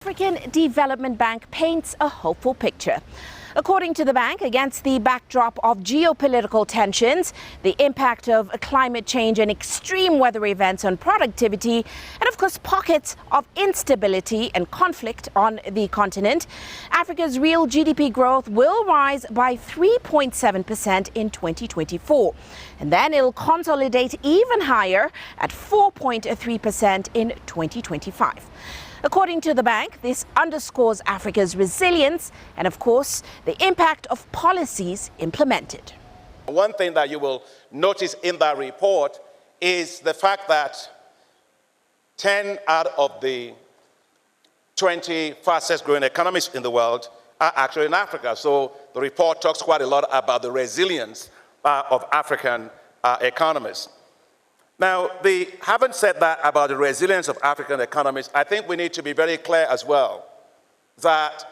African Development Bank paints a hopeful picture. According to the bank, against the backdrop of geopolitical tensions, the impact of climate change and extreme weather events on productivity, and of course pockets of instability and conflict on the continent, Africa's real GDP growth will rise by 3.7% in 2024. And then it'll consolidate even higher at 4.3% in 2025. According to the bank, this underscores Africa's resilience and, of course, the impact of policies implemented. One thing that you will notice in that report is the fact that 10 out of the 20 fastest growing economies in the world are actually in Africa. So the report talks quite a lot about the resilience of African economies. Now, having said that about the resilience of African economies, I think we need to be very clear as well that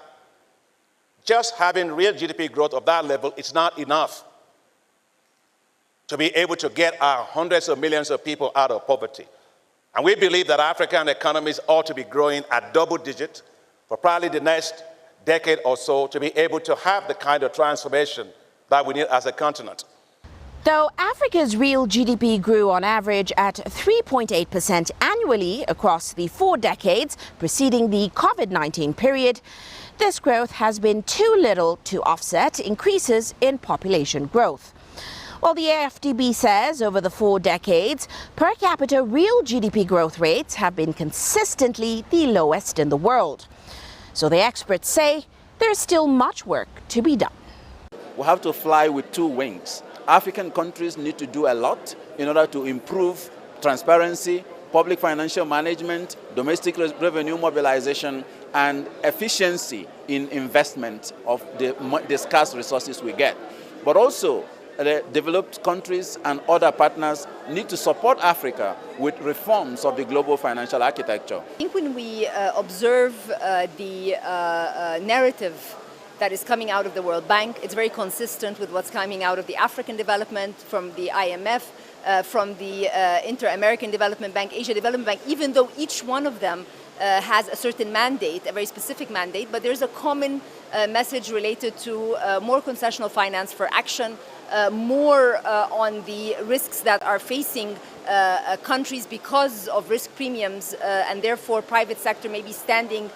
just having real GDP growth of that level is not enough to be able to get our hundreds of millions of people out of poverty. And we believe that African economies ought to be growing at double digit for probably the next decade or so to be able to have the kind of transformation that we need as a continent. Though Africa's real GDP grew on average at 3.8% annually across the 4 decades preceding the COVID-19 period, this growth has been too little to offset increases in population growth. Well, the AfDB says over the 4 decades, per capita real GDP growth rates have been consistently the lowest in the world. So the experts say there's still much work to be done. We have to fly with 2 wings. African countries need to do a lot in order to improve transparency, public financial management, domestic revenue mobilization, and efficiency in investment of the scarce resources we get. But also, the developed countries and other partners need to support Africa with reforms of the global financial architecture. I think when we observe the narrative that is coming out of the World Bank, it's very consistent with what's coming out of the African Development, from the IMF, from the Inter-American Development Bank, Asia Development Bank, even though each one of them has a certain mandate, a very specific mandate, but there's a common message related to more concessional finance for action, more on the risks that are facing countries because of risk premiums, and therefore private sector may be standing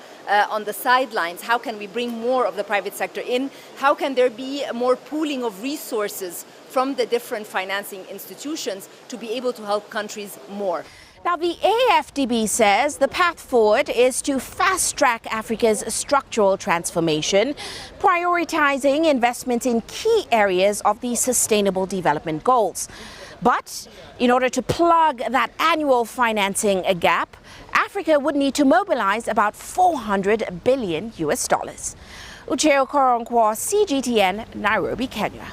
on the sidelines. How can we bring more of the private sector in? How can there be more pooling of resources from the different financing institutions to be able to help countries more? Now, the AfDB says the path forward is to fast-track Africa's structural transformation, prioritizing investments in key areas of the Sustainable Development Goals. But in order to plug that annual financing gap, Africa would need to mobilize about $400 billion. Ucheo Koronkwo, CGTN, Nairobi, Kenya.